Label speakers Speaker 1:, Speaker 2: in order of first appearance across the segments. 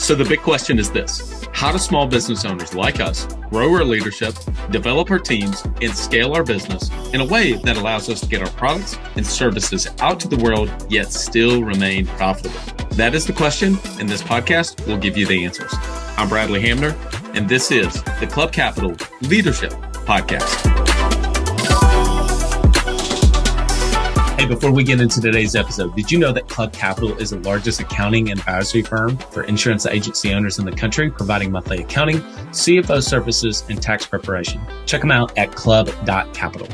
Speaker 1: So the big question is this: how do small business owners like us grow our leadership, develop our teams, and scale our business in a way that allows us to get our products and services out to the world, yet still remain profitable? That is the question, and this podcast will give you the answers. I'm Bradley Hamner, and this is the Club Capital Leadership Podcast. Hey, before we get into today's episode, did you know that Club Capital is the largest accounting and advisory firm for insurance agency owners in the country, providing monthly accounting, CFO services, and tax preparation? Check them out at club.capital.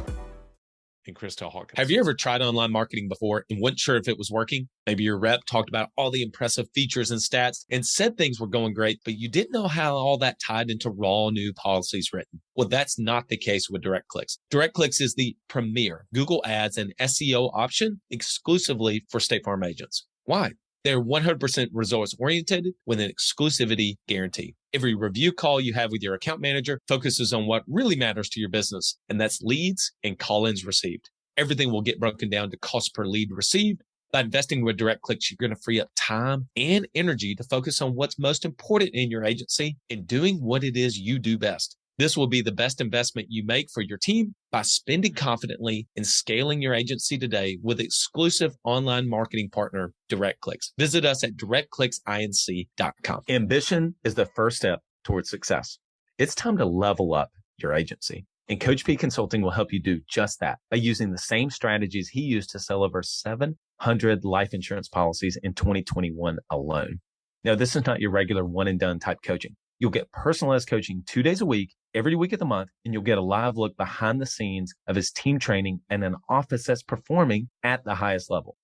Speaker 1: And Crystal Hawkins. Have you ever tried online marketing before and wasn't sure if it was working? Maybe your rep talked about all the impressive features and stats and said things were going great, but you didn't know how all that tied into raw new policies written. Well, that's not the case with DirectClicks. DirectClicks is the premier Google Ads and SEO option exclusively for State Farm agents. Why? They're 100% results oriented with an exclusivity guarantee. Every review call you have with your account manager focuses on what really matters to your business, and that's leads and call-ins received. Everything will get broken down to cost per lead received. By investing with DirectClicks, you're going to free up time and energy to focus on what's most important in your agency and doing what it is you do best. This will be the best investment you make for your team by spending confidently and scaling your agency today with exclusive online marketing partner, DirectClicks. Visit us at directclicksinc.com. Ambition is the first step towards success. It's time to level up your agency. And Coach P Consulting will help you do just that by using the same strategies he used to sell over 700 life insurance policies in 2021 alone. Now, this is not your regular one and done type coaching. You'll get personalized coaching 2 days a week, every week of the month, and you'll get a live look behind the scenes of his team training and an office that's performing at the highest level.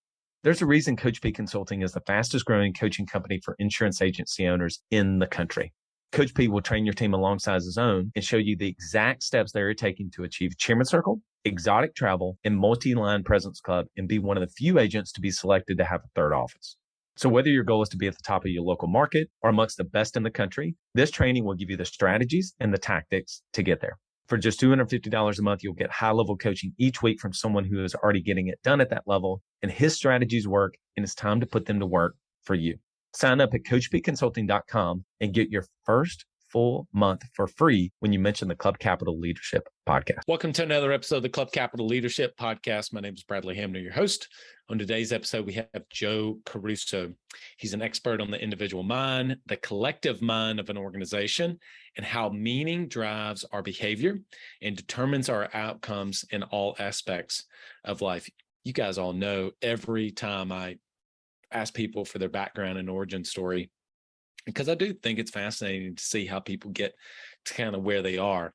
Speaker 1: There's a reason Coach P Consulting is the fastest growing coaching company for insurance agency owners in the country. Coach P will train your team alongside his own and show you the exact steps they're taking to achieve Chairman Circle, exotic travel, and multi-line presence club, and be one of the few agents to be selected to have a third office. So whether your goal is to be at the top of your local market or amongst the best in the country, this training will give you the strategies and the tactics to get there. For just $250 a month, you'll get high-level coaching each week from someone who is already getting it done at that level, and his strategies work, and it's time to put them to work for you. Sign up at coachpconsulting.com and get your first full month for free when you mention the Club Capital Leadership Podcast. Welcome to another episode of the Club Capital Leadership Podcast. My name is Bradley Hamner, your host. On today's episode, we have Joe Caruso. He's an expert on the individual mind, the collective mind of an organization, and how meaning drives our behavior and determines our outcomes in all aspects of life. You guys all know every time I ask people for their background and origin story, because I do think it's fascinating to see how people get to kind of where they are.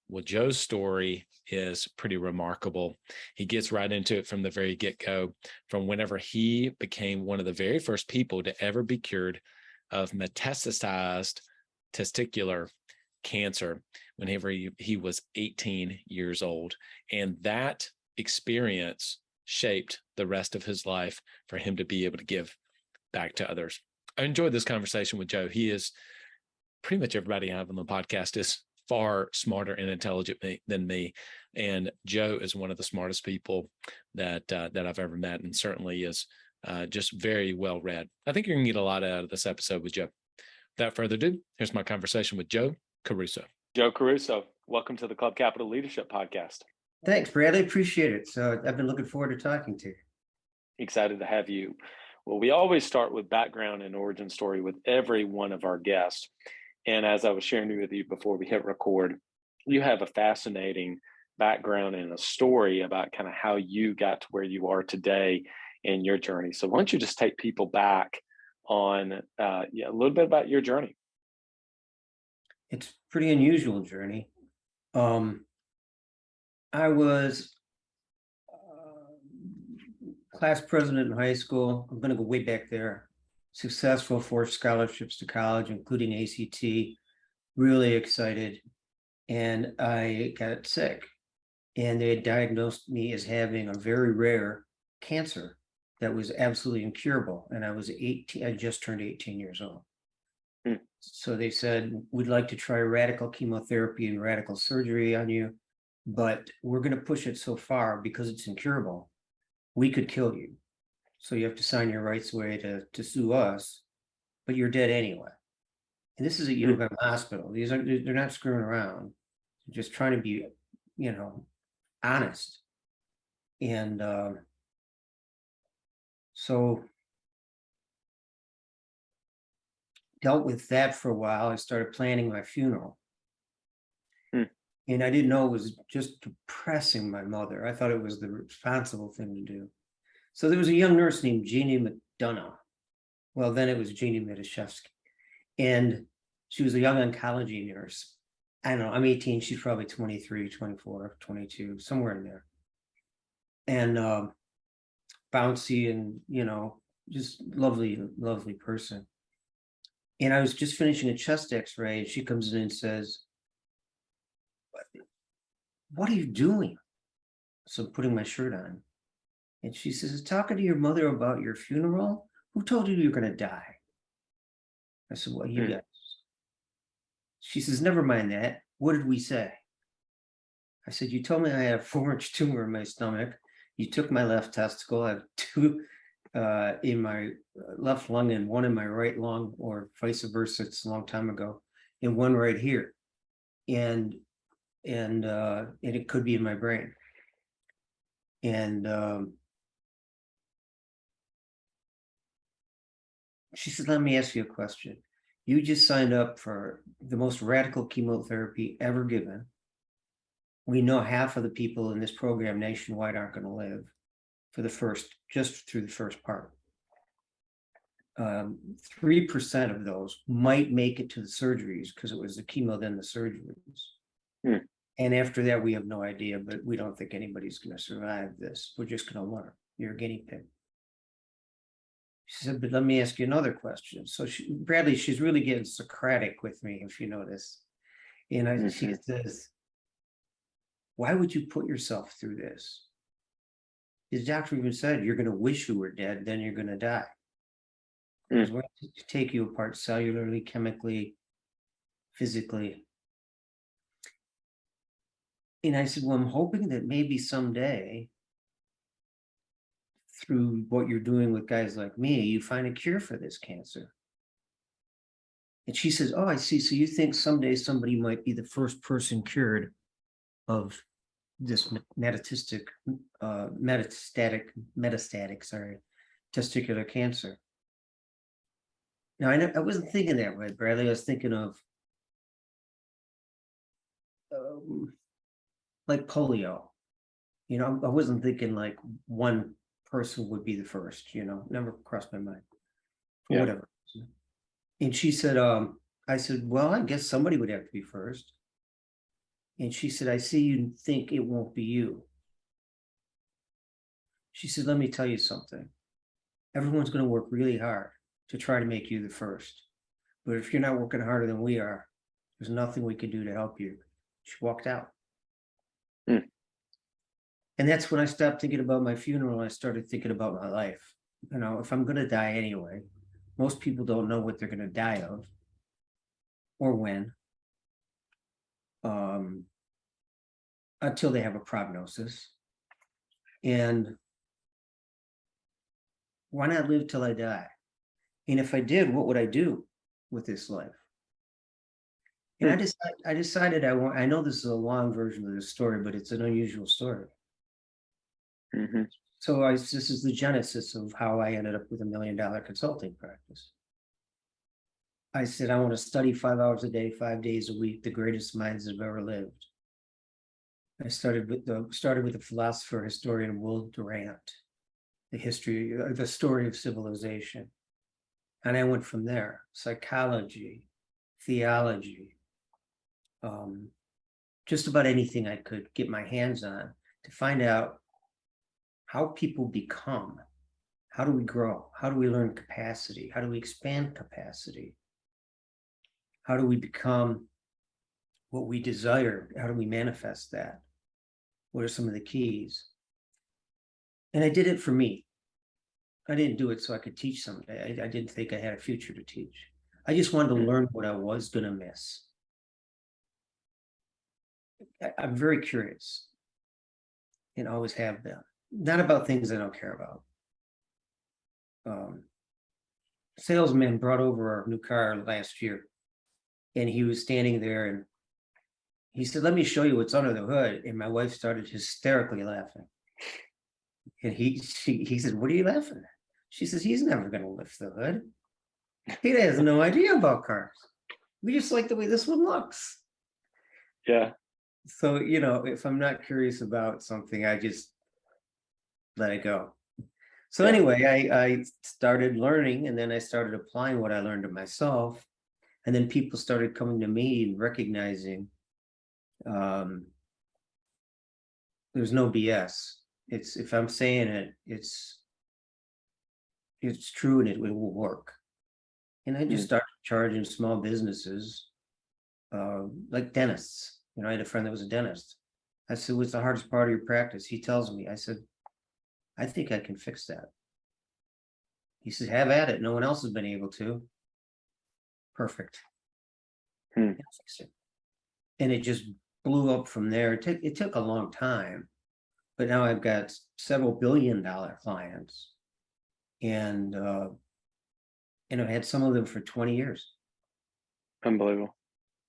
Speaker 1: Well, Joe's story is pretty remarkable. He gets right into it from the very get-go, from whenever he became one of the very first people to ever be cured of metastasized testicular cancer whenever he was 18 years old. And that experience shaped the rest of his life for him to be able to give back to others. I enjoyed this conversation with Joe. He is pretty much everybody I have on the podcast is far smarter and intelligent than me. And Joe is one of the smartest people that I've ever met, and certainly is just very well read. I think you're going to get a lot out of this episode with Joe. Without further ado, here's my conversation with Joe Caruso. Joe Caruso, welcome to the Club Capital Leadership Podcast.
Speaker 2: Thanks, Bradley. Appreciate it. So I've been looking forward to talking to you.
Speaker 3: Excited to have you. Well, we always start with background and origin story with every one of our guests. And as I was sharing with you before we hit record, you have a fascinating background and a story about kind of how you got to where you are today in your journey. So why don't you just take people back on a little bit about your journey?
Speaker 2: It's a pretty unusual journey. I was class president in high school. I'm going to go way back there. Successful, 4 scholarships to college, including ACT. Really excited. And I got sick. And they had diagnosed me as having a very rare cancer that was absolutely incurable. And I was 18, I just turned 18 years old. So they said, we'd like to try radical chemotherapy and radical surgery on you, but we're going to push it so far because it's incurable. We could kill you. So you have to sign your rights away to sue us, but you're dead anyway. And this is at U of M Hospital. They're not screwing around. They're just trying to be, honest. And so dealt with that for a while. I started planning my funeral. And I didn't know it was just depressing my mother. I thought it was the responsible thing to do. So there was a young nurse named Jeannie McDonough. Well, then it was Jeannie Mitashevsky. And she was a young oncology nurse. I don't know, I'm 18, she's probably 23, 24, 22, somewhere in there. And bouncy and, just lovely, lovely person. And I was just finishing a chest x-ray, and she comes in and says, "What are you doing?" So I'm putting my shirt on. And she says, "Talking to your mother about your funeral? Who told you you're going to die?" I said, "Well, you guys." She says, "Never mind that. What did we say?" I said, "You told me I had a 4-inch tumor in my stomach. You took my left testicle. I have 2 in my left lung and 1 in my right lung, or vice versa. It's a long time ago, and 1 right here. And it could be in my brain." And she said, "Let me ask you a question. You just signed up for the most radical chemotherapy ever given. We know half of the people in this program nationwide aren't going to live just through the first part. 3% of those might make it to the surgeries, because it was the chemo, then the surgeries. And after that, we have no idea, but we don't think anybody's going to survive this. We're just going to learn. You're a guinea pig." She said, "But let me ask you another question." So Bradley, she's really getting Socratic with me, if you notice. And she says, "Why would you put yourself through this? His doctor even said, you're going to wish you were dead, then you're going to die. Because we're going to take you apart cellularly, chemically, physically." And I said, "Well, I'm hoping that maybe someday, through what you're doing with guys like me, you find a cure for this cancer." And she says, "Oh, I see. So you think someday somebody might be the first person cured of this metastatic, testicular cancer." Now, I wasn't thinking that way, Bradley. I was thinking of like polio. I wasn't thinking like one person would be the first, never crossed my mind.
Speaker 3: Yeah.
Speaker 2: Whatever. And she said, I said, "Well, I guess somebody would have to be first." And she said, "I see you think it won't be you." She said, "Let me tell you something. Everyone's going to work really hard to try to make you the first. But if you're not working harder than we are, there's nothing we can do to help you." She walked out. And that's when I stopped thinking about my funeral. I started thinking about my life. If I'm going to die anyway, most people don't know what they're going to die of or when, until they have a prognosis. And why not live till I die? And if I did, what would I do with this life? And I decided I know this is a long version of this story, but it's an unusual story. So this is the genesis of how I ended up with $1 million consulting practice. I said, I want to study 5 hours a day, 5 days a week, the greatest minds that have ever lived. I started with the philosopher historian Will Durant, the story of civilization. And I went from there: psychology, theology, just about anything I could get my hands on to find out how people become. How do we grow? How do we learn capacity? How do we expand capacity? How do we become what we desire? How do we manifest that? What are some of the keys? And I did it for me. I didn't do it so I could teach someday. I didn't think I had a future to teach. I just wanted to learn what I was going to miss. I'm very curious, and always have been. Not about things I don't care about. Salesman brought over our new car last year, And he was standing there and he said, "Let me show you what's under the hood." And my wife started hysterically laughing. And he said, "What are you laughing at?" She says, "He's never going to lift the hood. He has no idea about cars. We just like the way this one looks."
Speaker 3: Yeah.
Speaker 2: So, if I'm not curious about something, I just let it go. So
Speaker 3: Yeah.
Speaker 2: anyway, I started learning, and then I started applying what I learned to myself. And then people started coming to me and recognizing there's no BS. It's, if I'm saying it, it's true and it will work. And I just started charging small businesses, like dentists. I had a friend that was a dentist. I said, "What's the hardest part of your practice?" He tells me. I said, "I think I can fix that." He says, "Have at it. No one else has been able to." Perfect.
Speaker 3: Hmm.
Speaker 2: Fix it. And it just blew up from there. It took a long time, but now I've got several $billion clients, and I've had some of them for 20 years.
Speaker 3: Unbelievable.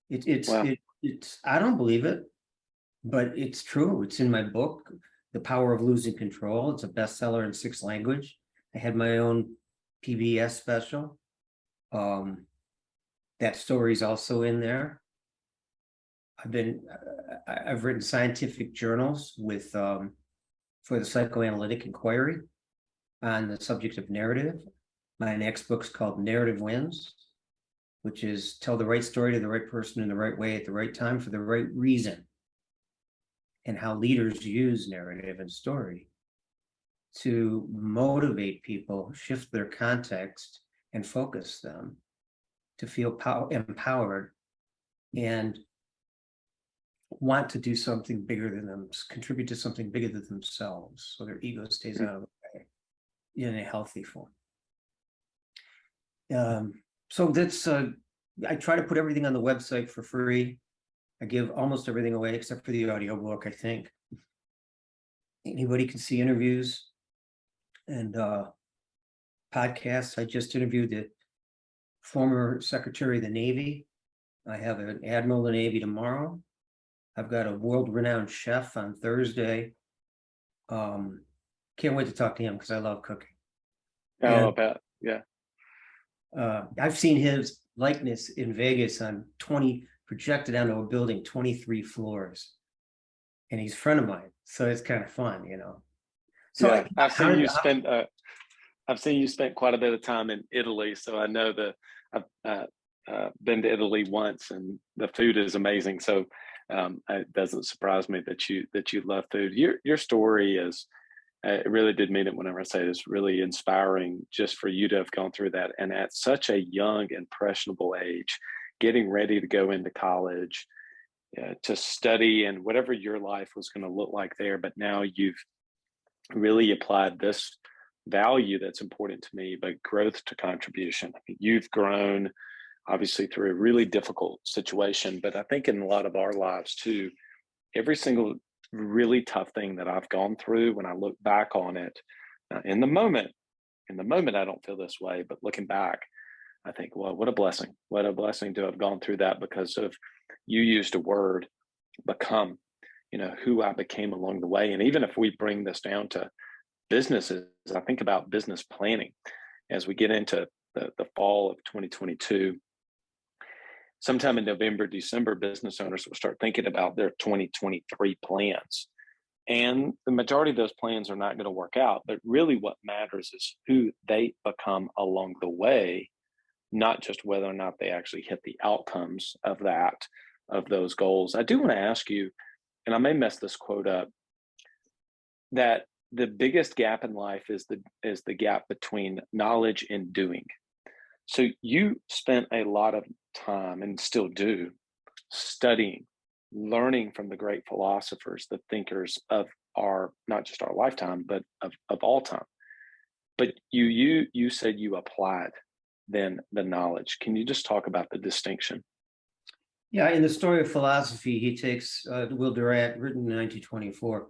Speaker 3: Wow.
Speaker 2: It's I don't believe it, but it's true. It's in my book, The Power of Losing Control. It's a bestseller in 6 languages. I had my own PBS special. That story's also in there. I've written scientific journals with for the Psychoanalytic Inquiry on the subject of narrative. My next book's called Narrative Wins, which is tell the right story to the right person in the right way at the right time for the right reason, and how leaders use narrative and story to motivate people, shift their context, and focus them to feel empowered and want to do something bigger than them, contribute to something bigger than themselves, so their ego stays out of the way in a healthy form. So that's I try to put everything on the website for free. I give almost everything away except for the audiobook, I think. Anybody can see interviews and podcasts. I just interviewed the former Secretary of the Navy. I have an Admiral of the Navy tomorrow. I've got a world-renowned chef on Thursday. Can't wait to talk to him because I love cooking.
Speaker 3: Oh, I bet. Yeah.
Speaker 2: I've seen his likeness in Vegas on projected onto a building, 23 floors. And he's a friend of mine. So it's kind of fun, So
Speaker 3: yeah, I've seen you spent quite a bit of time in Italy, so I know I've been to Italy once, and the food is amazing. So it doesn't surprise me that you love food. Your story is, it really did mean it whenever I say it's really inspiring just for you to have gone through that, and at such a young, impressionable age, getting ready to go into college, to study and whatever your life was going to look like there. But now you've really applied this value that's important to me, but growth to contribution. I mean, you've grown obviously through a really difficult situation, but I think in a lot of our lives too, every single really tough thing that I've gone through, when I look back on it, in the moment, I don't feel this way, but looking back, I think, well, what a blessing to have gone through that, because of, you used a word, become, who I became along the way. And even if we bring this down to businesses, I think about business planning as we get into the fall of 2022. Sometime in November, December, business owners will start thinking about their 2023 plans. And the majority of those plans are not going to work out. But really what matters is who they become along the way, not just whether or not they actually hit the outcomes of those goals. I do want to ask you, and I may mess this quote up, that the biggest gap in life is the gap between knowledge and doing. So you spent a lot of time, and still do, studying, learning from the great philosophers, the thinkers of not just our lifetime, but of all time. But you said you applied then the knowledge. Can you just talk about the distinction?
Speaker 2: Yeah, in the Story of Philosophy, he takes Will Durant, written in 1924.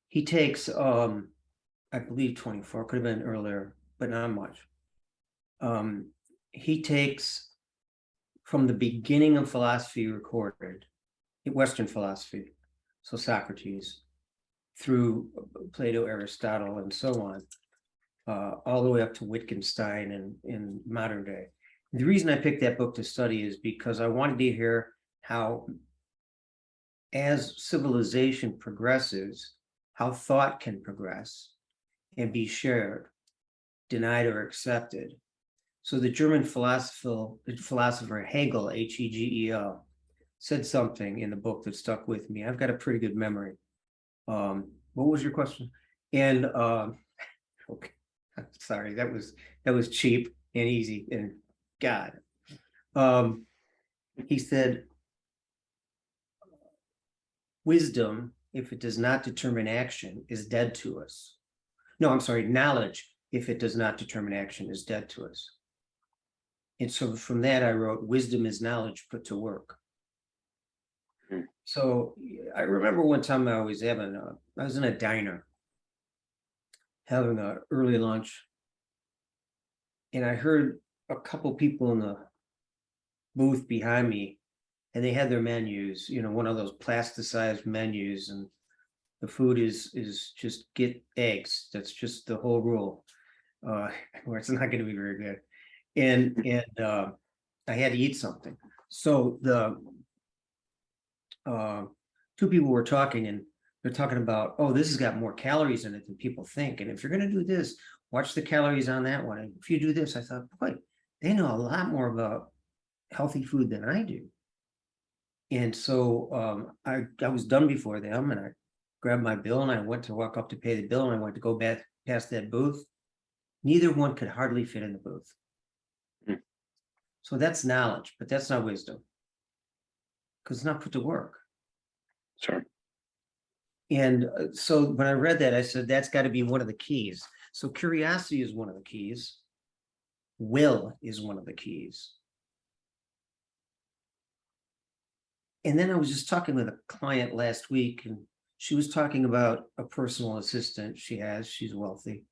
Speaker 2: He takes, I believe 24, could have been earlier, but not much. He takes from the beginning of philosophy recorded, Western philosophy, so Socrates, through Plato, Aristotle, and so on, all the way up to Wittgenstein and in modern day. The reason I picked that book to study is because I wanted to hear how, as civilization progresses, how thought can progress and be shared, denied or accepted. So the German philosopher Hegel, Hegel, said something in the book that stuck with me. I've got a pretty good memory. What was your question? And okay, sorry, that was cheap and easy. And God, he said, wisdom, if it does not determine action, is dead to us. No, I'm sorry, knowledge, if it does not determine action, is dead to us. And so from that, I wrote, wisdom is knowledge put to work. So I remember one time I was in a diner having an early lunch, and I heard a couple people in the booth behind me, and they had their menus, one of those plasticized menus, and the food is just get eggs. That's just the whole rule, or it's not going to be very good. And I had to eat something. So the two people were talking, and they're talking about, oh, this has got more calories in it than people think. And if you're going to do this, watch the calories on that one. And if you do this, I thought, boy, they know a lot more about healthy food than I do. And so I was done before them, and I grabbed my bill and I went to walk up to pay the bill, and I went to go back past that booth. Neither one could hardly fit in the booth. So that's knowledge, but that's not wisdom, because it's not put to work.
Speaker 3: Sure.
Speaker 2: And so when I read that, I said, that's got to be one of the keys. So curiosity is one of the keys. Will is one of the keys. And then I was just talking with a client last week, and she was talking about a personal assistant she has. She's wealthy.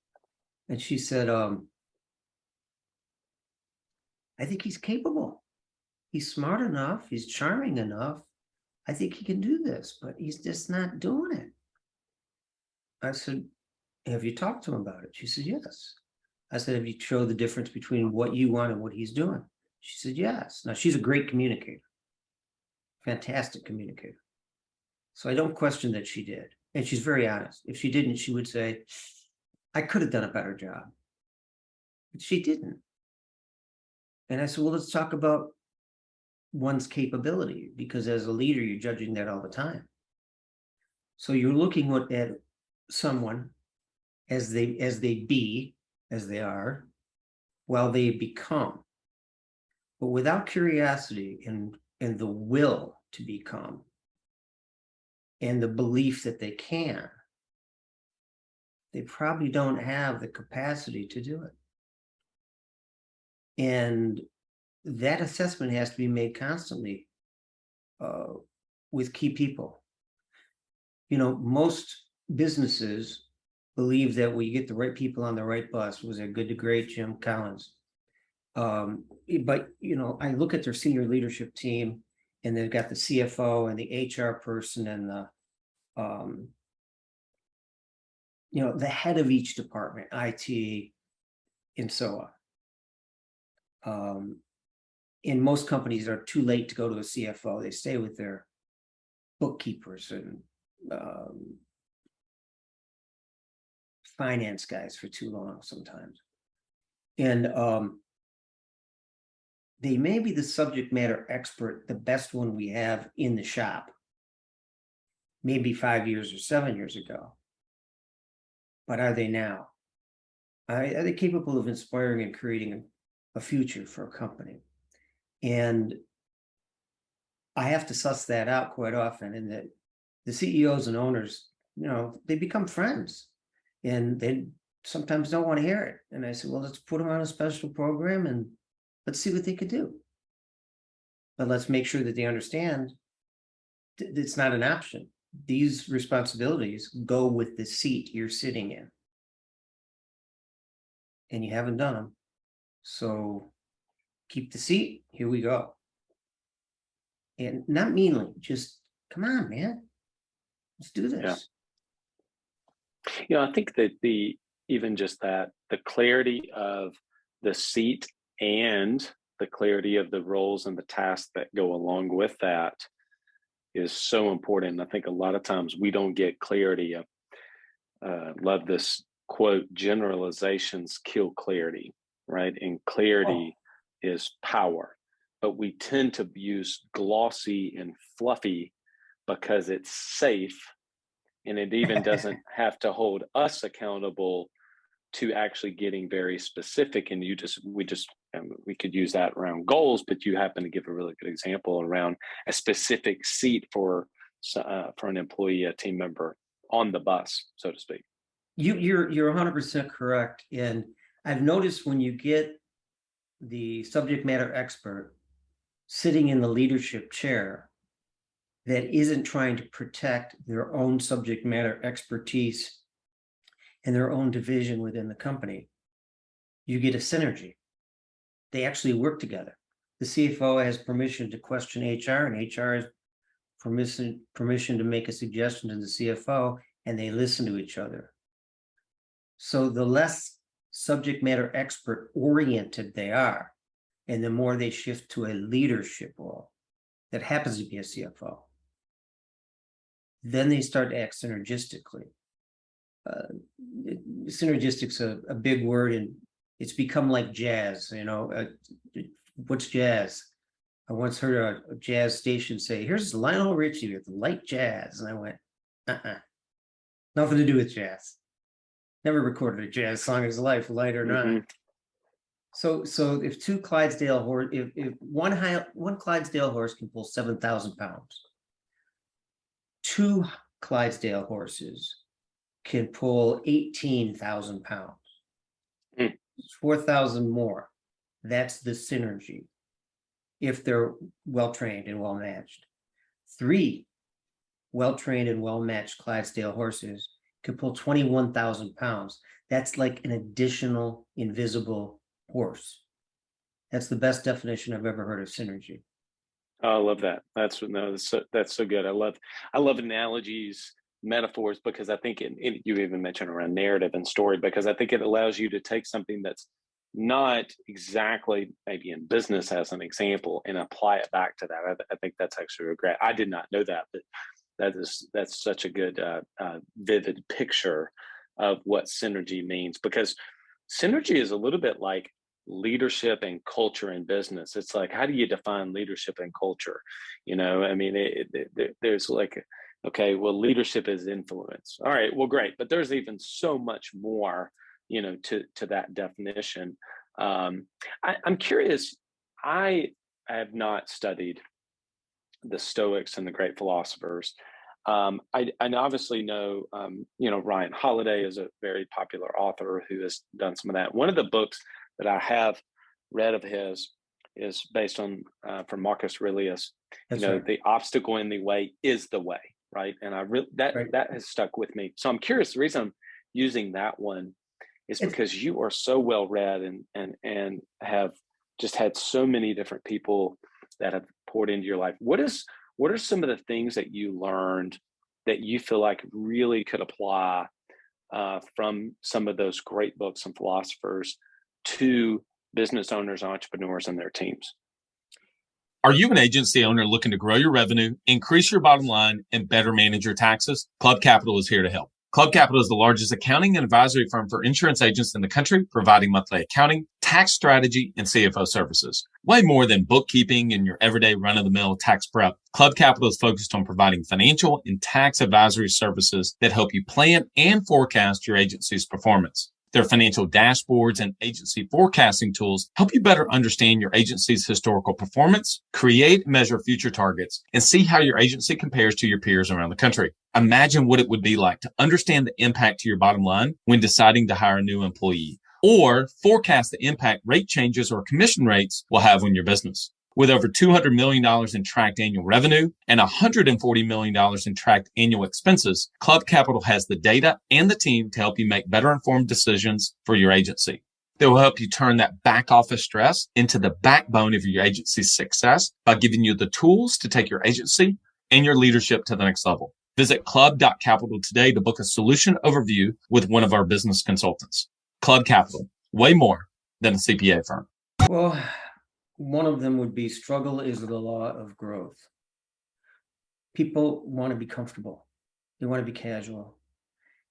Speaker 2: And she said, I think he's capable. He's smart enough. He's charming enough. I think he can do this, but he's just not doing it. I said, have you talked to him about it? She said, yes. I said, have you showed the difference between what you want and what he's doing? She said, yes. Now, she's a great communicator, fantastic communicator. So I don't question that she did. And she's very honest. If she didn't, she would say, I could have done a better job. But she didn't. And I said, well, let's talk about one's capability, because as a leader, you're judging that all the time. So you're looking at someone as they are, while they become. But without curiosity and the will to become, and the belief that they can, they probably don't have the capacity to do it. And that assessment has to be made constantly with key people. Most businesses believe that we get the right people on the right bus. Was it Good to Great, Jim Collins? But I look at their senior leadership team, and they've got the CFO and the HR person and the head of each department, IT, and so on. In most companies are too late to go to a CFO. They stay with their bookkeepers and finance guys for too long sometimes. And they may be the subject matter expert, the best one we have in the shop, maybe 5 years or 7 years ago. But are they now? Are they capable of inspiring and creating a future for a company? And I have to suss that out quite often. And that the CEOs and owners, they become friends, and they sometimes don't want to hear it. And I said, well, let's put them on a special program and let's see what they could do. But let's make sure that they understand it's not an option. These responsibilities go with the seat you're sitting in. And you haven't done them. So keep the seat. Here we go. and not meanly, just come on, man, let's do this.
Speaker 3: I think that even just that, the clarity of the seat and the clarity of the roles and the tasks that go along with that is so important. I think a lot of times we don't get clarity. Love this quote: generalizations kill clarity, right? And clarity is power. But we tend to use glossy and fluffy because it's safe, and it even doesn't have to hold us accountable to actually getting very specific. And we could use that around goals, but you happen to give a really good example around a specific seat for an employee, a team member on the bus, so to speak.
Speaker 2: You're 100% correct. And I've noticed when you get the subject matter expert sitting in the leadership chair that isn't trying to protect their own subject matter expertise and their own division within the company, you get a synergy. They actually work together. The CFO has permission to question HR, and HR has permission to make a suggestion to the CFO, and they listen to each other. So the less subject matter expert oriented they are, and the more they shift to a leadership role that happens to be a CFO, then they start to act synergistically. Synergistic's a big word, and it's become like jazz. What's jazz? I once heard a jazz station say, "Here's Lionel Richie with light jazz," and I went, nothing to do with jazz. Never recorded a jazz song in his life, light or not. So if two Clydesdale horse, if one Clydesdale horse can pull 7,000 pounds, two Clydesdale horses can pull 18,000 pounds. 4,000 more. That's the synergy. If they're well-trained and well-matched. 3 well-trained and well-matched Clydesdale horses could pull 21,000 pounds. That's like an additional invisible horse. That's the best definition I've ever heard of synergy.
Speaker 3: Oh, I love that. That's so good. I love analogies, metaphors, because I think you even mentioned around narrative and story, because I think it allows you to take something that's not exactly maybe in business as an example and apply it back to that. I think that's actually great. I did not know that, but that's such a good vivid picture of what synergy means, because synergy is a little bit like leadership and culture in business. It's like, how do you define leadership and culture? I mean, there's like, okay, well, leadership is influence. All right, well, great. But there's even so much more, to that definition. I'm curious. I have not studied the Stoics and the great philosophers. I obviously know, Ryan Holiday is a very popular author who has done some of that. One of the books that I have read of his is based on from Marcus Aurelius.
Speaker 2: That's right.
Speaker 3: The obstacle in the way is the way, right? And that has stuck with me. So I'm curious. The reason I'm using that one is because you are so well read and have just had so many different people that have poured into your life. What are some of the things that you learned that you feel like really could apply from some of those great books and philosophers to business owners, entrepreneurs, and their teams?
Speaker 1: Are you an agency owner looking to grow your revenue, increase your bottom line, and better manage your taxes? Club Capital is here to help. Club Capital is the largest accounting and advisory firm for insurance agents in the country, providing monthly accounting, tax strategy, and CFO services. Way more than bookkeeping and your everyday run-of-the-mill tax prep. Club Capital is focused on providing financial and tax advisory services that help you plan and forecast your agency's performance. Their financial dashboards and agency forecasting tools help you better understand your agency's historical performance, create and measure future targets, and see how your agency compares to your peers around the country. Imagine what it would be like to understand the impact to your bottom line when deciding to hire a new employee, or forecast the impact rate changes or commission rates will have on your business. With over $200 million in tracked annual revenue and $140 million in tracked annual expenses, Club Capital has the data and the team to help you make better informed decisions for your agency. They will help you turn that back office stress into the backbone of your agency's success by giving you the tools to take your agency and your leadership to the next level. Visit club.capital today to book a solution overview with one of our business consultants. Club Capital, way more than a CPA firm.
Speaker 2: Well, one of them would be struggle is the law of growth. People want to be comfortable. They want to be casual.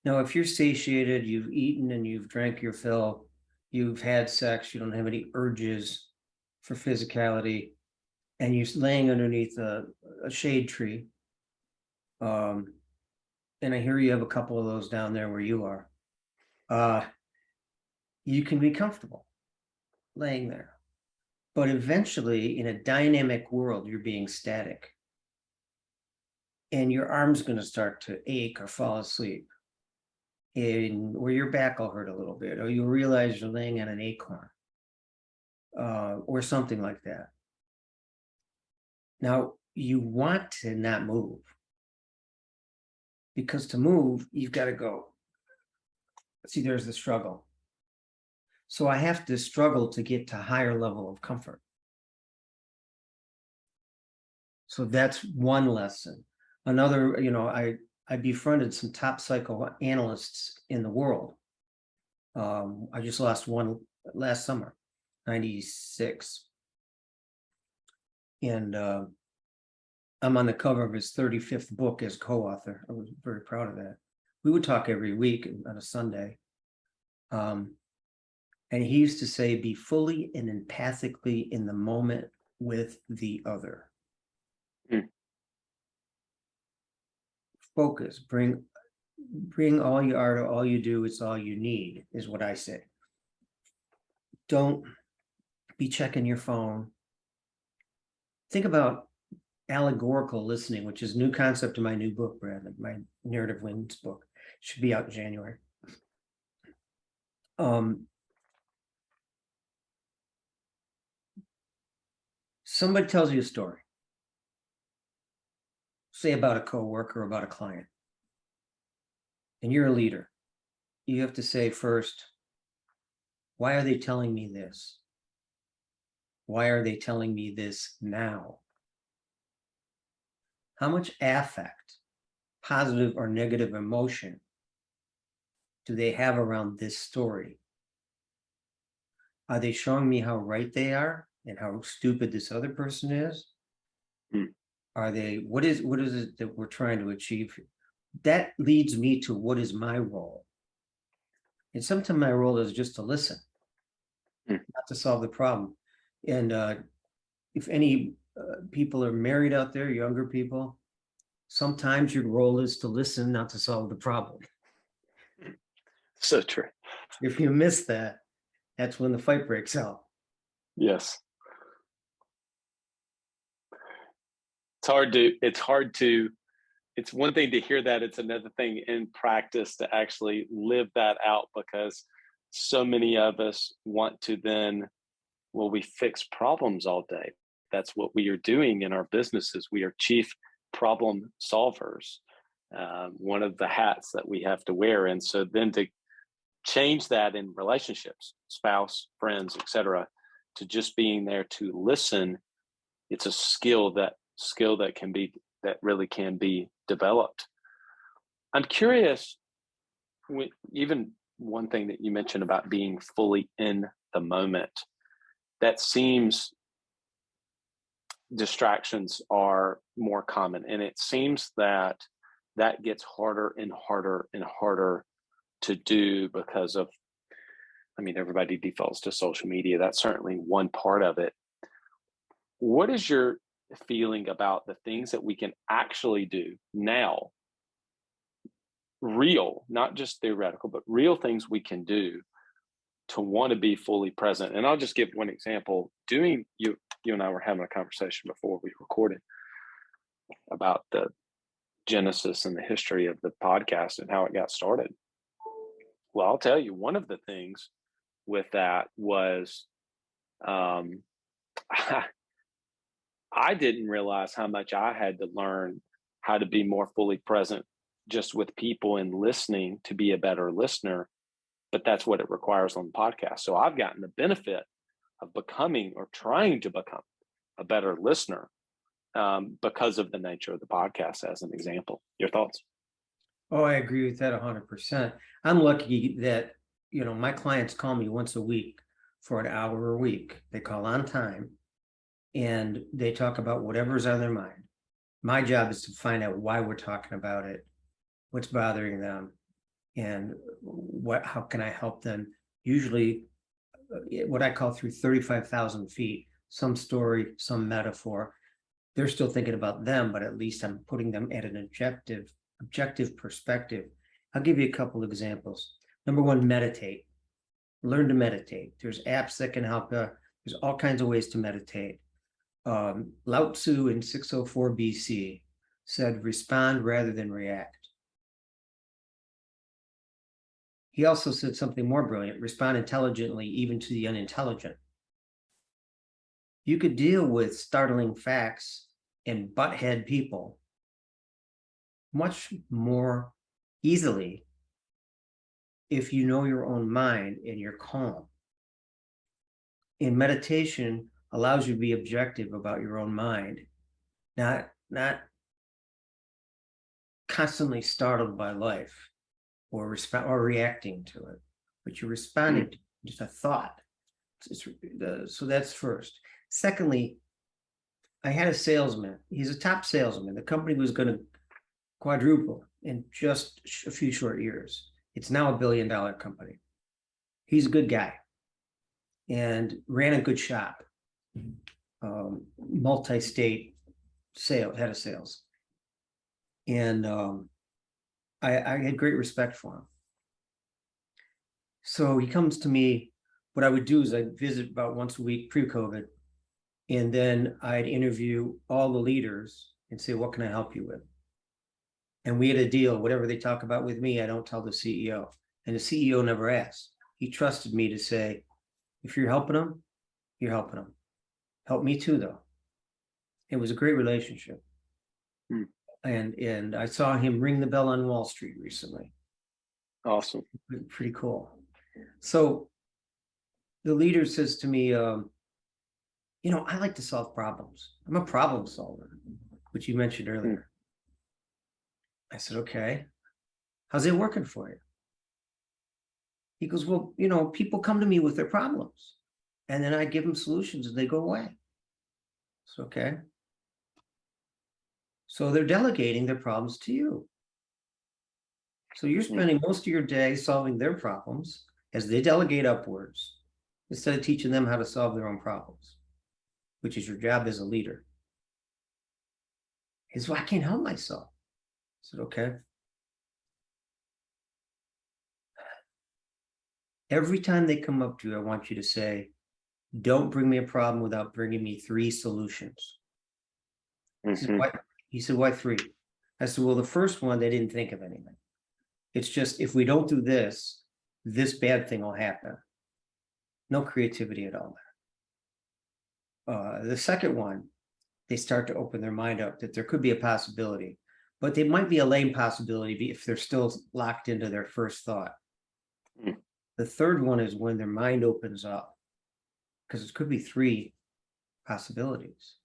Speaker 2: Now, if you're satiated, you've eaten and you've drank your fill, you've had sex, you don't have any urges for physicality, and you're laying underneath a shade tree, and I hear you have a couple of those down there where you are, you can be comfortable laying there. But eventually, in a dynamic world, you're being static. And your arm's going to start to ache or fall asleep. Or your back will hurt a little bit, or you'll realize you're laying on an acorn, or something like that. Now, you want to not move, because to move, you've got to go. See, there's the struggle. So I have to struggle to get to a higher level of comfort. So that's one lesson. Another, I befriended some top psychoanalysts in the world. I just lost one last summer, 96. And I'm on the cover of his 35th book as co-author. I was very proud of that. We would talk every week on a Sunday. And he used to say, be fully and empathically in the moment with the other. Focus, bring all you are to all you do, it's all you need, is what I say. Don't be checking your phone. Think about allegorical listening, which is a new concept in my new book, Brad, my Narrative Wins book. Should be out in January. Somebody tells you a story, say about a coworker or about a client, and you're a leader. You have to say first, why are they telling me this? Why are they telling me this now? How much affect, positive or negative emotion, do they have around this story? Are they showing me how right they are and how stupid this other person is? Are they, what is it that we're trying to achieve? That leads me to what is my role. And sometimes my role is just to listen, not to solve the problem. And if any people are married out there, younger people, sometimes your role is to listen, not to solve the problem.
Speaker 3: So true.
Speaker 2: If you miss that, that's when the fight breaks out.
Speaker 3: Yes. It's one thing to hear that, it's another thing in practice to actually live that out, because so many of us want to then, we fix problems all day. That's what we are doing in our businesses. We are chief problem solvers, one of the hats that we have to wear. And so then to change that in relationships, spouse, friends, etc., to just being there to listen, it's a skill that really can be developed. I'm curious, even one thing that you mentioned about being fully in the moment, that seems distractions are more common, and it seems that gets harder and harder and harder to do because of, everybody defaults to social media. That's certainly one part of it. What is your feeling about the things that we can actually do now, real, not just theoretical, but real things we can do to want to be fully present? And I'll just give one example. You and I were having a conversation before we recorded about the genesis and the history of the podcast and how it got started. Well, I'll tell you, one of the things with that was I didn't realize how much I had to learn how to be more fully present just with people and listening, to be a better listener, but that's what it requires on the podcast. So I've gotten the benefit of becoming or trying to become a better listener because of the nature of the podcast, as an example. Your thoughts?
Speaker 2: Oh, I agree with that 100%. I'm lucky that, my clients call me once a week for an hour a week. They call on time and they talk about whatever's on their mind. My job is to find out why we're talking about it, what's bothering them, and how can I help them? Usually what I call through 35,000 feet, some story, some metaphor. They're still thinking about them, but at least I'm putting them at an objective perspective. I'll give you a couple examples. Number one, meditate. Learn to meditate. There's apps that can help. There's all kinds of ways to meditate. Lao Tzu in 604 BC said, respond rather than react. He also said something more brilliant, respond intelligently even to the unintelligent. You could deal with startling facts and butthead people much more easily if you know your own mind and you're calm. And meditation allows you to be objective about your own mind, not constantly startled by life or reacting to it, but you're responding to just a thought. So that's first. Secondly, I had a salesman. He's a top salesman. The company was going to quadruple in just a few short years. It's now $1 billion company. He's a good guy and ran a good shop, multi-state head of sales. And I had great respect for him. So he comes to me. What I would do is I'd visit about once a week pre-COVID, and then I'd interview all the leaders and say, what can I help you with? And we had a deal, whatever they talk about with me, I don't tell the CEO. And the CEO never asked. He trusted me to say, if you're helping them, you're helping them. Help me too, though. It was a great relationship. And I saw him ring the bell on Wall Street recently.
Speaker 3: Awesome.
Speaker 2: Pretty cool. So the leader says to me, I like to solve problems. I'm a problem solver, which you mentioned earlier. I said, okay, how's it working for you? He goes, well, people come to me with their problems and then I give them solutions and they go away. So, okay. So they're delegating their problems to you. So you're spending most of your day solving their problems as they delegate upwards instead of teaching them how to solve their own problems, which is your job as a leader. He says, well, I can't help myself. I said, okay. Every time they come up to you, I want you to say, don't bring me a problem without bringing me 3 solutions. He said, why 3? I said, well, the first one, they didn't think of anything. It's just, if we don't do this, this bad thing will happen. No creativity at all there. The second one, they start to open their mind up that there could be a possibility, but they might be a lame possibility if they're still locked into their first thought. The third one is when their mind opens up, because it could be 3 possibilities.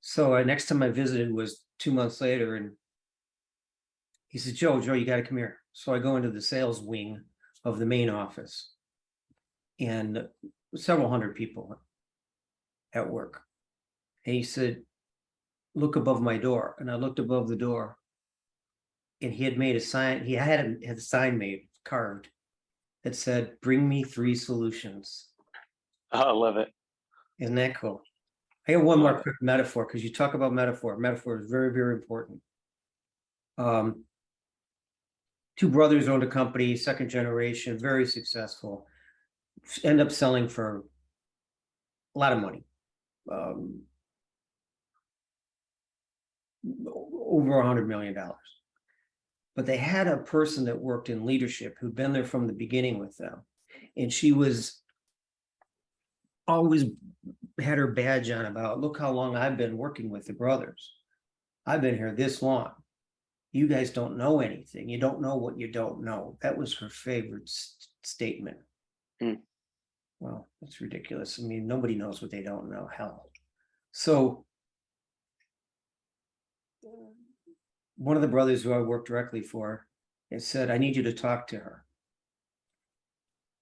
Speaker 2: So next time I visited was 2 months later, and he said, Joe, you got to come here. So I go into the sales wing of the main office, and several hundred people at work. And he said, look above my door. And I looked above the door, and he had made a sign. He had a sign made, carved, that said, bring me 3 solutions.
Speaker 3: I love it.
Speaker 2: Isn't that cool? I have one more quick metaphor, because you talk about metaphor. Metaphor is very, very important. 2 brothers owned a company, second generation, very successful, end up selling for a lot of money. Over $100 million. But they had a person that worked in leadership who'd been there from the beginning with them. And she was always had her badge on about, look how long I've been working with the brothers. I've been here this long. You guys don't know anything. You don't know what you don't know. That was her favorite statement. Well, that's ridiculous. I mean, nobody knows what they don't know. Hell. So one of the brothers who I worked directly for, it said, I need you to talk to her.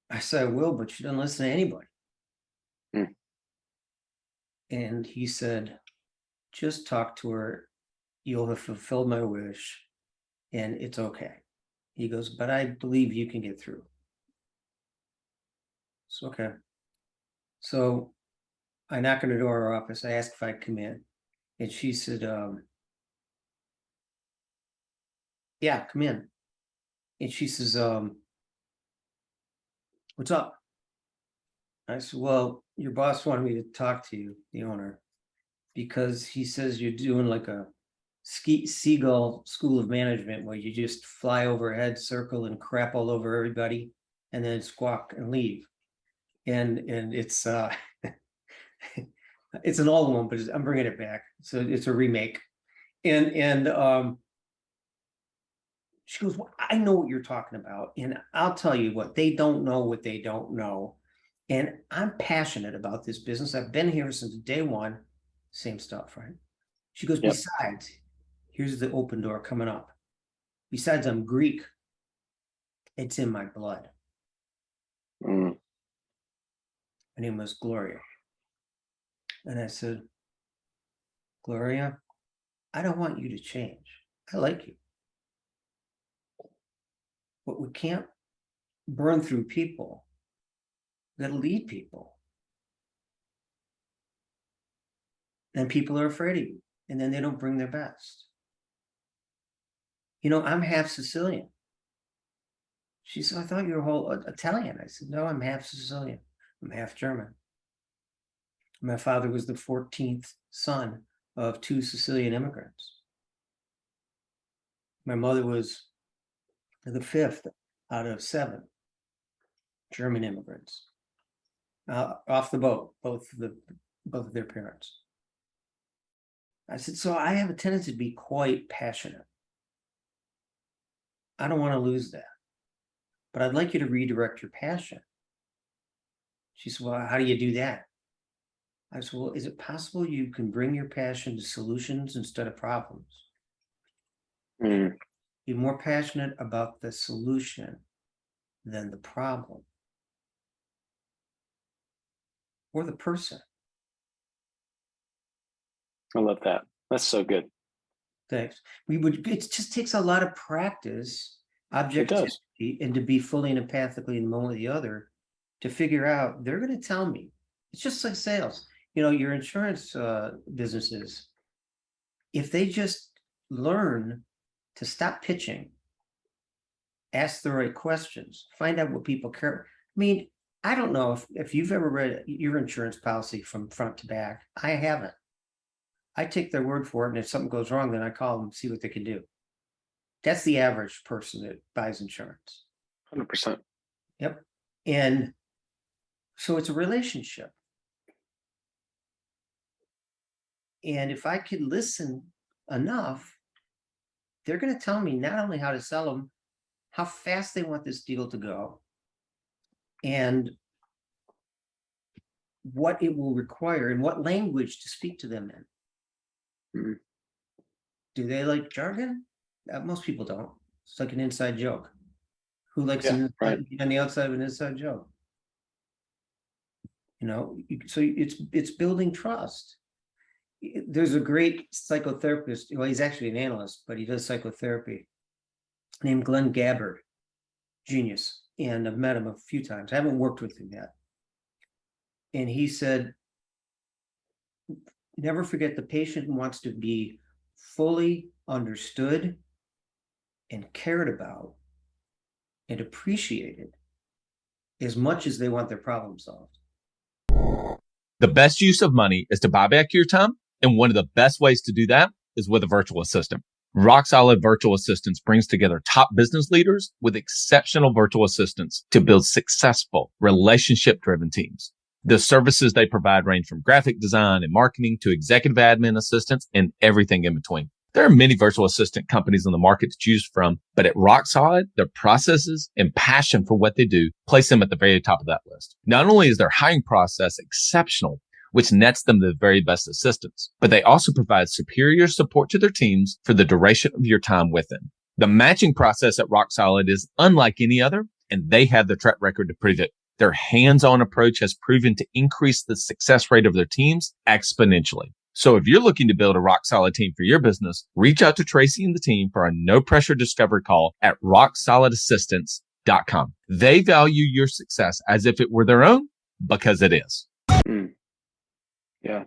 Speaker 2: I said, I will, but she doesn't listen to anybody. And he said, just talk to her. You'll have fulfilled my wish and it's okay. He goes, but I believe you can get through. So, okay. So I knock on the door of her office. I asked if I'd come in. And she said, yeah, come in. And she says, what's up? I said, well, your boss wanted me to talk to you, the owner, because he says you're doing like a seagull school of management where you just fly overhead, circle, and crap all over everybody, and then squawk and leave. And it's it's an old one, but I'm bringing it back. So it's a remake. And she goes, well, I know what you're talking about. And I'll tell you what they don't know what they don't know. And I'm passionate about this business. I've been here since day one. Same stuff, right? She goes,
Speaker 3: Yep.
Speaker 2: Besides, here's the open door coming up. Besides, I'm Greek. It's in my blood. Her name was Gloria. And I said, Gloria, I don't want you to change. I like you. But we can't burn through people. We gotta lead people. And people are afraid of you. And then they don't bring their best. You know, I'm half Sicilian. She said, I thought you were whole Italian. I said, no, I'm half Sicilian. I'm half German. My father was the 14th son of 2 Sicilian immigrants. My mother was the 5th out of 7 German immigrants. Off the boat, both of their parents. I said, so I have a tendency to be quite passionate. I don't want to lose that, but I'd like you to redirect your passion. She said, well, how do you do that? I said, well, is it possible you can bring your passion to solutions instead of problems? Be more passionate about the solution than the problem or the person.
Speaker 3: I love that. That's so good.
Speaker 2: Thanks. It just takes a lot of practice, objectivity, and to be fully and empathically in the moment of the other to figure out, they're going to tell me. It's just like sales. You know, your insurance businesses, if they just learn to stop pitching, ask the right questions, find out what people care. I mean, I don't know if you've ever read your insurance policy from front to back. I haven't. I take their word for it, and if something goes wrong, then I call them and see what they can do. That's the average person that buys insurance.
Speaker 3: 100%.
Speaker 2: Yep. And so it's a relationship. And if I could listen enough, they're going to tell me not only how to sell them, how fast they want this deal to go, and what it will require and what language to speak to them in. Do they like jargon? Most people don't. It's like an inside joke. Who likes on the outside of an inside joke? You know, so it's building trust. There's a great psychotherapist. Well, he's actually an analyst, but he does psychotherapy, named Glenn Gabbard. Genius. And I've met him a few times. I haven't worked with him yet. And he said, never forget the patient wants to be fully understood and cared about and appreciated as much as they want their problem solved.
Speaker 1: The best use of money is to buy back your time. And one of the best ways to do that is with a virtual assistant. Rock Solid Virtual Assistants brings together top business leaders with exceptional virtual assistants to build successful relationship-driven teams. The services they provide range from graphic design and marketing to executive admin assistance and everything in between. There are many virtual assistant companies on the market to choose from, but at RockSolid, their processes and passion for what they do place them at the very top of that list. Not only is their hiring process exceptional, which nets them the very best assistants, but they also provide superior support to their teams for the duration of your time with them. The matching process at RockSolid is unlike any other, and they have the track record to prove it. Their hands-on approach has proven to increase the success rate of their teams exponentially. So if you're looking to build a rock-solid team for your business, reach out to Tracy and the team for a no-pressure discovery call at rocksolidassistance.com. They value your success as if it were their own, because it is.
Speaker 3: Mm, yeah.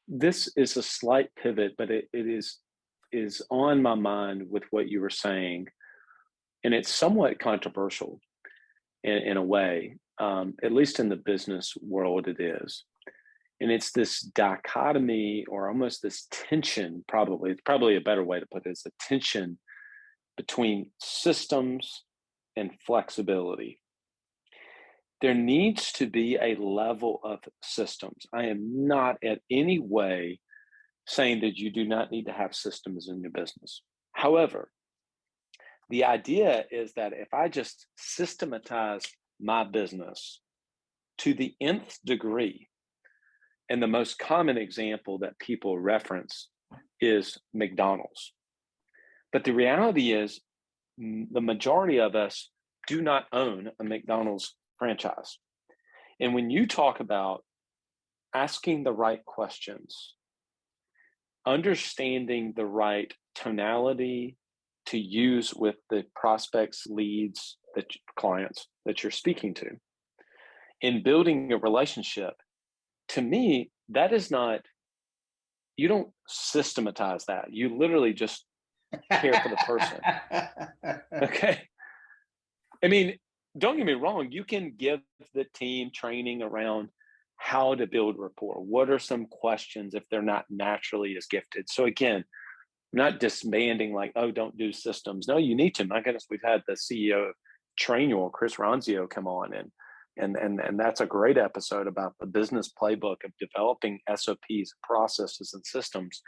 Speaker 3: This is a slight pivot, but it is on my mind with what you were saying, and it's somewhat controversial in a way, at least in the business world it is. And it's this dichotomy, or almost this tension, it's probably a better way to put it, is a tension between systems and flexibility. There needs to be a level of systems. I am not at any way saying that you do not need to have systems in your business. However, the idea is that if I just systematize my business to the nth degree, and the most common example that people reference is McDonald's. But the reality is, the majority of us do not own a McDonald's franchise. And when you talk about asking the right questions, understanding the right tonality to use with the prospects, leads, clients that you're speaking to, in building a relationship, to me, that is not, you don't systematize that. You literally just care for the person. Okay. I mean, don't get me wrong. You can give the team training around how to build rapport. What are some questions if they're not naturally as gifted? So again, I'm not disbanding like, oh, don't do systems. No, you need to. My goodness, we've had the CEO of Trainual, Chris Ronzio, come on, and that's a great episode about the business playbook of developing SOPs, processes, and systems.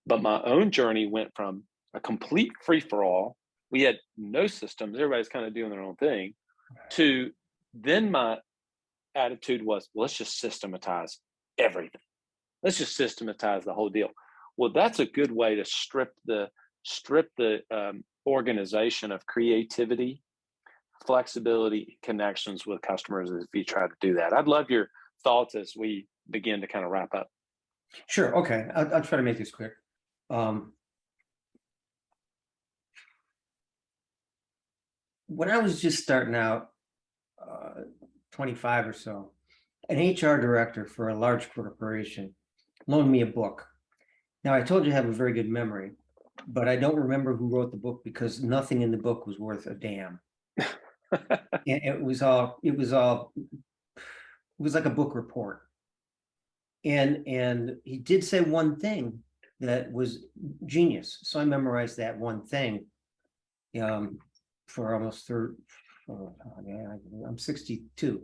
Speaker 3: But my own journey went from a complete free-for-all. We had no systems. Everybody's kind of doing their own thing. To then my attitude was, well, let's just systematize everything. Let's just systematize the whole deal. Well, that's a good way to strip the organization of creativity, flexibility, connections with customers if you try to do that. I'd love your thoughts as we begin to kind of wrap up.
Speaker 2: Sure. Okay. I'll try to make this quick. When I was just starting out, 25 or so, an HR director for a large corporation loaned me a book. Now, I told you I have a very good memory, but I don't remember who wrote the book because nothing in the book was worth a damn. It was like a book report. And he did say one thing that was genius. So I memorized that one thing for almost I'm 62.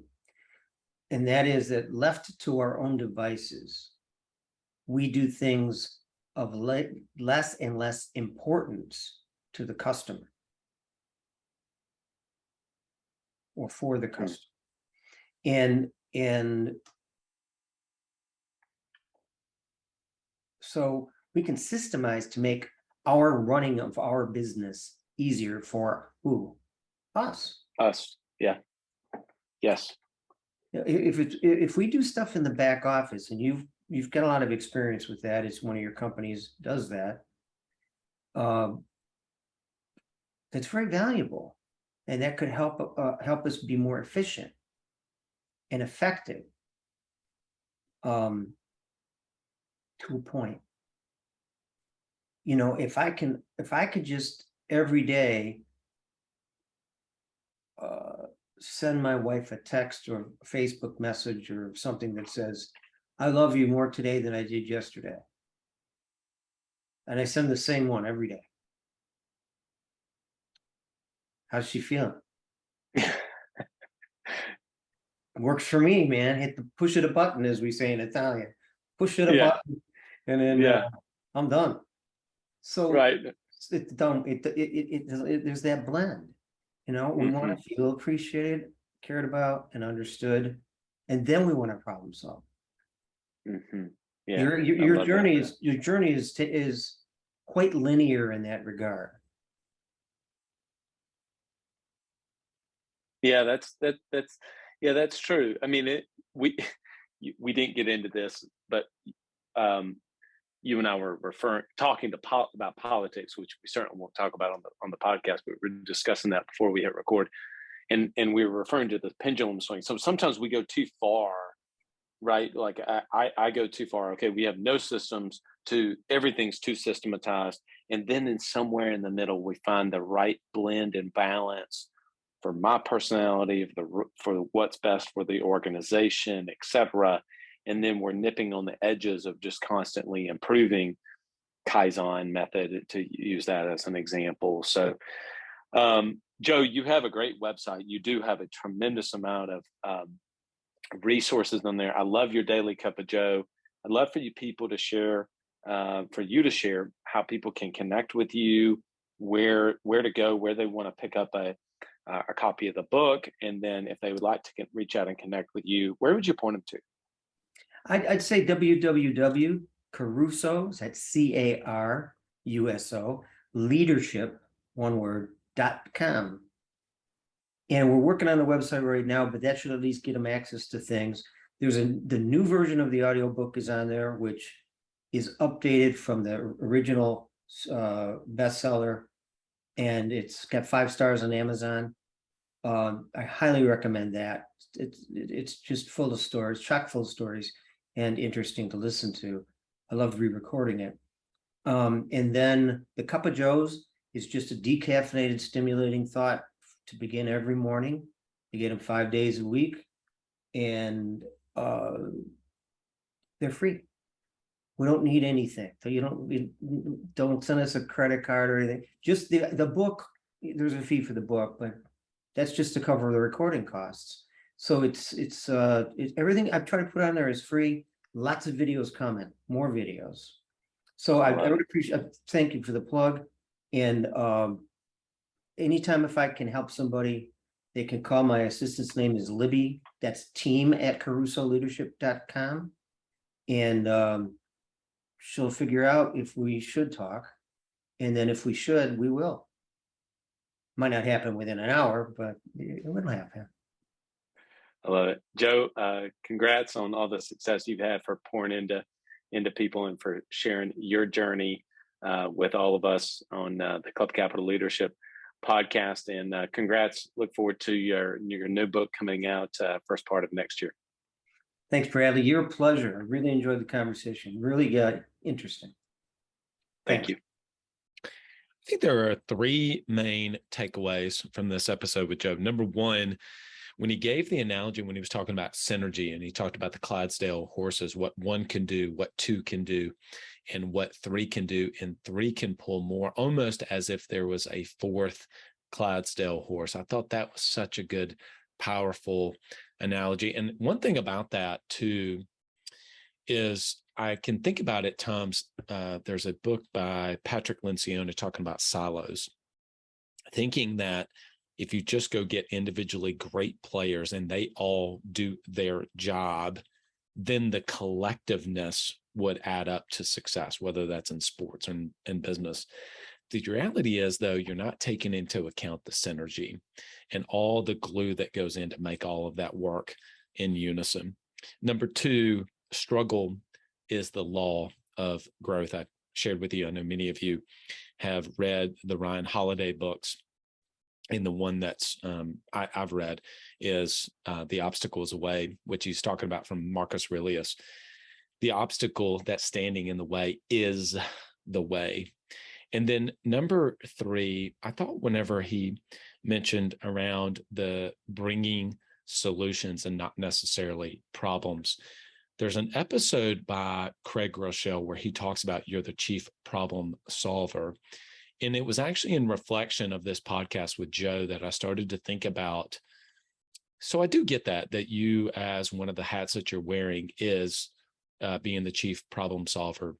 Speaker 2: And that is that left to our own devices, we do things of less and less importance to the customer or for the customer. And so we can systemize to make our running of our business easier for who? Us.
Speaker 3: Yeah. Yes.
Speaker 2: If we do stuff in the back office, and you've got a lot of experience with that, as one of your companies does that, that's very valuable, and that could help us be more efficient and effective to a point. You know, if I could just every day send my wife a text or a Facebook message or something that says, I love you more today than I did yesterday. And I send the same one every day. How's she feeling? Works for me, man. Push it a button, as we say in Italian. Push it a button. And then I'm done. So
Speaker 3: Right.
Speaker 2: it's done. There's that blend. We want to feel appreciated, cared about, and understood, and then we want to problem solve.
Speaker 3: Yeah,
Speaker 2: Your journey is quite linear in that regard.
Speaker 3: Yeah, that's true. I mean, we we didn't get into this, but um, you and I were talking about politics, which we certainly won't talk about on the podcast, but we're discussing that before we hit record, and we were referring to the pendulum swing. So sometimes we go too far, right? Like I go too far. Okay, we have no systems, to everything's too systematized, and then in somewhere in the middle we find the right blend and balance for my personality, for what's best for the organization, etc. And then we're nipping on the edges of just constantly improving. Kaizen method, to use that as an example. So Joe, you have a great website. You do have a tremendous amount of resources on there. I love your Daily Cup of Joe. I'd love for you to share how people can connect with you, where to go, where they want to pick up a copy of the book, and then if they would like to reach out and connect with you, where would you point them to?
Speaker 2: I'd say www.caruso, that's CARUSO, leadership, one word, .com. And we're working on the website right now, but that should at least get them access to things. The new version of the audiobook is on there, which is updated from the original bestseller, and it's got 5 stars on Amazon. I highly recommend that. It's just full of stories, chock full of stories, and interesting to listen to. I loved re-recording it. And then the Cup of Joe's is just a decaffeinated, stimulating thought to begin every morning. You get them 5 days a week, and they're free. We don't need anything. So don't send us a credit card or anything. Just the book. There's a fee for the book, but that's just to cover the recording costs. So it's everything I've tried to put on there is free. Lots of videos coming, more videos. So I would appreciate. Thank you for the plug. And anytime if I can help somebody, they can call. My assistant's name is Libby. That's team@carusoleadership.com, and she'll figure out if we should talk, and then if we should, we will. Might not happen within an hour, but it will happen.
Speaker 3: I love it. Joe, congrats on all the success you've had for pouring into people and for sharing your journey with all of us on the Club Capital Leadership podcast. And congrats. Look forward to your new book coming out first part of next year.
Speaker 2: Thanks, Bradley. You're a pleasure. I really enjoyed the conversation. Really got interesting.
Speaker 3: Thank you.
Speaker 1: I think there are 3 main takeaways from this episode with Joe. Number one, when he gave the analogy, when he was talking about synergy, and he talked about the Clydesdale horses, what 1 can do, what 2 can do, and what 3 can do, and 3 can pull more, almost as if there was a 4th Clydesdale horse. I thought that was such a good, powerful analogy. And one thing about that too is I can think about it times. There's a book by Patrick Lencioni talking about silos, thinking that if you just go get individually great players and they all do their job, then the collectiveness would add up to success, whether that's in sports or in business. The reality is, though, you're not taking into account the synergy and all the glue that goes in to make all of that work in unison. Number 2, struggle is the law of growth. I shared with you, I know many of you have read the Ryan Holiday books, and the one that's I've read is The Obstacle is a Way, which he's talking about from Marcus Aurelius. The obstacle that's standing in the way is the way. And then number 3, I thought whenever he mentioned around the bringing solutions and not necessarily problems, there's an episode by Craig Rochelle where he talks about you're the chief problem solver. And it was actually in reflection of this podcast with Joe that I started to think about. So I do get that you, as one of the hats that you're wearing, is being the chief problem solver.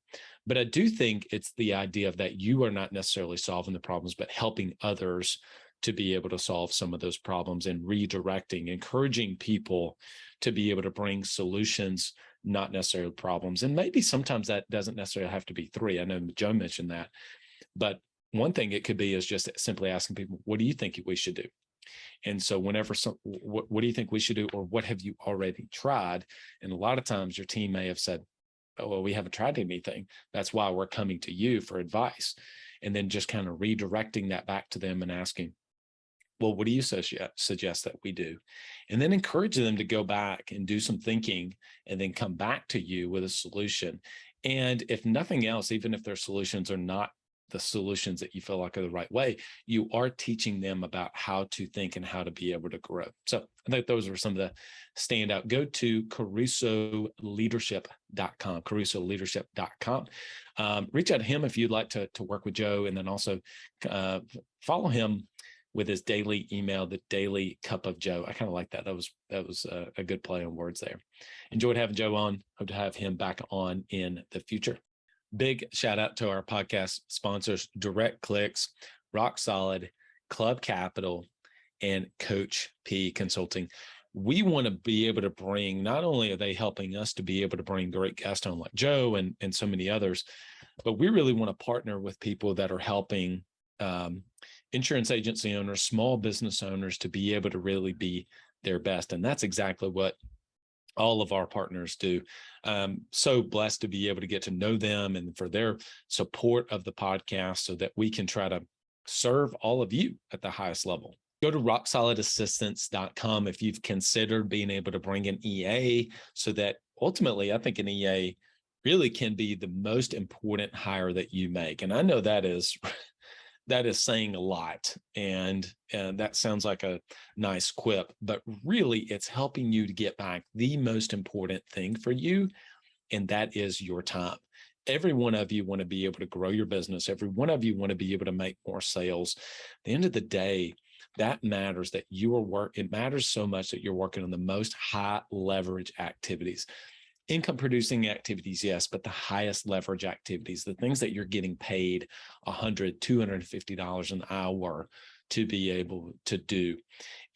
Speaker 1: But I do think it's the idea of that you are not necessarily solving the problems, but helping others to be able to solve some of those problems and redirecting, encouraging people to be able to bring solutions, not necessarily problems. And maybe sometimes that doesn't necessarily have to be three. I know Joe mentioned that, but one thing it could be is just simply asking people, what do you think we should do? And so whenever what do you think we should do? Or what have you already tried? And a lot of times your team may have said, oh, well, we haven't tried anything. That's why we're coming to you for advice. And then just kind of redirecting that back to them and asking, well, what do you suggest that we do? And then encouraging them to go back and do some thinking and then come back to you with a solution. And if nothing else, even if their solutions are not the solutions that you feel like are the right way, you are teaching them about how to think and how to be able to grow. So I think those are some of the standout. Go to carusoleadership.com, carusoleadership.com. Reach out to him if you'd like to work with Joe, and then also follow him with his daily email, the Daily Cup of Joe. I kind of like that. That was a good play on words there. Enjoyed having Joe on. Hope to have him back on in the future. Big shout out to our podcast sponsors, Direct Clicks, Rock Solid, Club Capital, and Coach P Consulting. We want to be able to bring, not only are they helping us to be able to bring great guests on like Joe and so many others, but we really want to partner with people that are helping insurance agency owners, small business owners to be able to really be their best. And that's exactly what all of our partners do. So blessed to be able to get to know them and for their support of the podcast so that we can try to serve all of you at the highest level. Go to rocksolidassistance.com if you've considered being able to bring an EA, so that ultimately I think an EA really can be the most important hire that you make. And I know that is saying a lot, and that sounds like a nice quip, but really it's helping you to get back the most important thing for you, and that is your time. Every one of you want to be able to grow your business. Every one of you want to be able to make more sales. At the end of the day, that matters, that it matters so much that you're working on the most high leverage activities. Income producing activities, yes, but the highest leverage activities, the things that you're getting paid $100, $250 an hour to be able to do.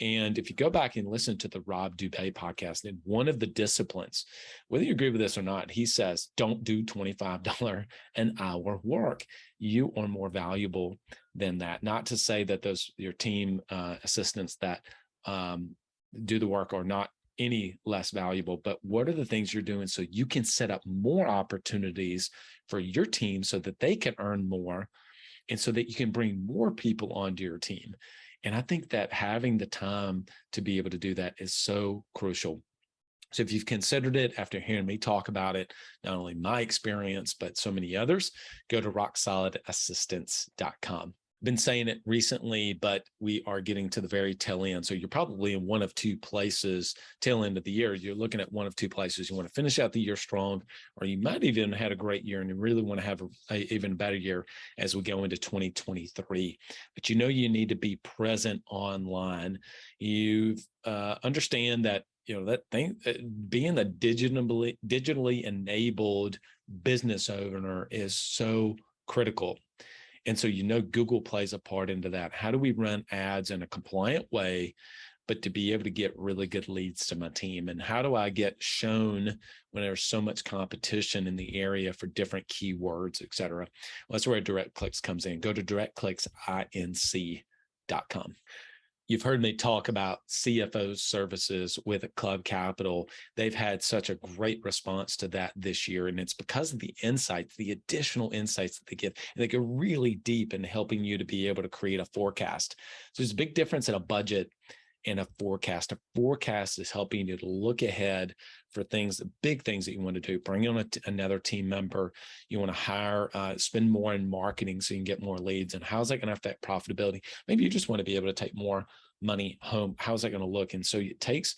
Speaker 1: And if you go back and listen to the Rob Dubay podcast, in one of the disciplines, whether you agree with this or not, he says, don't do $25 an hour work. You are more valuable than that. Not to say that your team assistants that do the work are not any less valuable, but what are the things you're doing so you can set up more opportunities for your team so that they can earn more and so that you can bring more people onto your team. And I think that having the time to be able to do that is so crucial. So if you've considered it after hearing me talk about it, not only my experience, but so many others, go to rocksolidassistance.com. Been saying it recently, but we are getting to the very tail end. So you're probably in one of two places, tail end of the year. You're looking at one of two places. You want to finish out the year strong, or you might even had a great year and you really want to have a even better year as we go into 2023. But you need to be present online. You understand that that thing, being a digitally enabled business owner is so critical. And so, Google plays a part into that. How do we run ads in a compliant way, but to be able to get really good leads to my team? And how do I get shown when there's so much competition in the area for different keywords, et cetera? Well, that's where Direct Clicks comes in. Go to directclicksinc.com. You've heard me talk about CFO services with Club Capital. They've had such a great response to that this year, and it's because of the insights, the additional insights that they give. And they go really deep in helping you to be able to create a forecast. So there's a big difference in a budget and a forecast. A forecast is helping you to look ahead for things, the big things that you want to do. Bring on another team member. You want to hire, spend more in marketing so you can get more leads. And how's that going to affect profitability? Maybe you just want to be able to take more money home. How's that going to look? And so it takes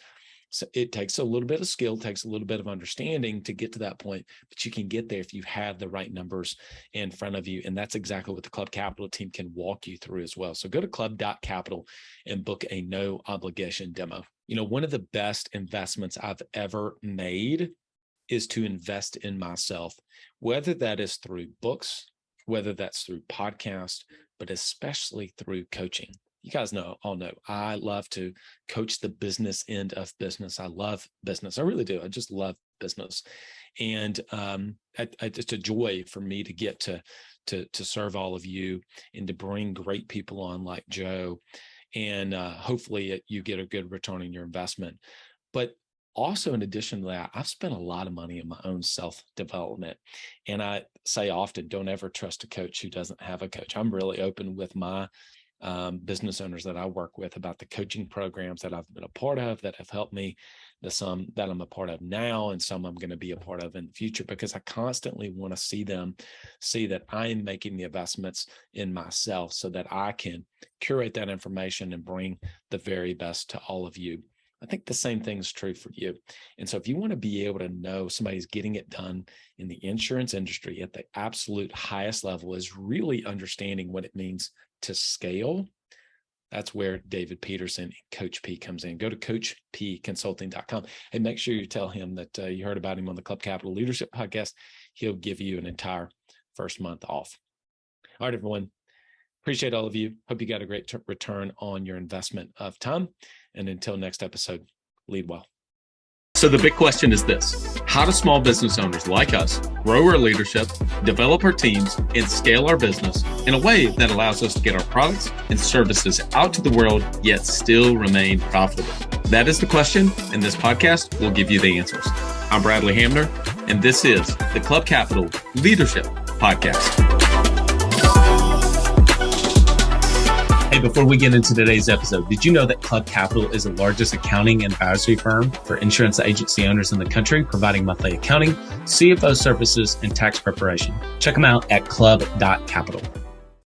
Speaker 1: a little bit of skill, takes a little bit of understanding to get to that point, but you can get there if you have the right numbers in front of you. And that's exactly what the Club Capital team can walk you through as well. So go to club.capital and book a no obligation demo. One of the best investments I've ever made
Speaker 4: is to invest in myself, whether that is through books, whether that's through podcasts, but especially through coaching. You guys all know, I love to coach the business end of business. I love business. I really do. I just love business. And it's a joy for me to get to serve all of you and to bring great people on like Joe. And hopefully you get a good return on your investment. But also, in addition to that, I've spent a lot of money in my own self-development. And I say often, don't ever trust a coach who doesn't have a coach. I'm really open with my business owners that I work with about the coaching programs that I've been a part of that have helped me, some that I'm a part of now and some I'm going to be a part of in the future, because I constantly want to see them see that I am making the investments in myself so that I can curate that information and bring the very best to all of you. I think the same thing is true for you. And so if you want to be able to know somebody's getting it done in the insurance industry at the absolute highest level, is really understanding what it means to scale. That's where David Peterson and Coach P comes in. Go to coachpconsulting.com and make sure you tell him that you heard about him on the Club Capital Leadership Podcast. He'll give you an entire first month off. All right, everyone. Appreciate all of you. Hope you got a great return on your investment of time. And until next episode, lead well.
Speaker 1: So the big question is this: how do small business owners like us grow our leadership, develop our teams, and scale our business in a way that allows us to get our products and services out to the world, yet still remain profitable? That is the question, and this podcast will give you the answers. I'm Bradley Hamner, and this is the Club Capital Leadership Podcast. Hey, before we get into today's episode, did you know that Club Capital is the largest accounting and advisory firm for insurance agency owners in the country, providing monthly accounting, CFO services, and tax preparation? Check them out at club.capital.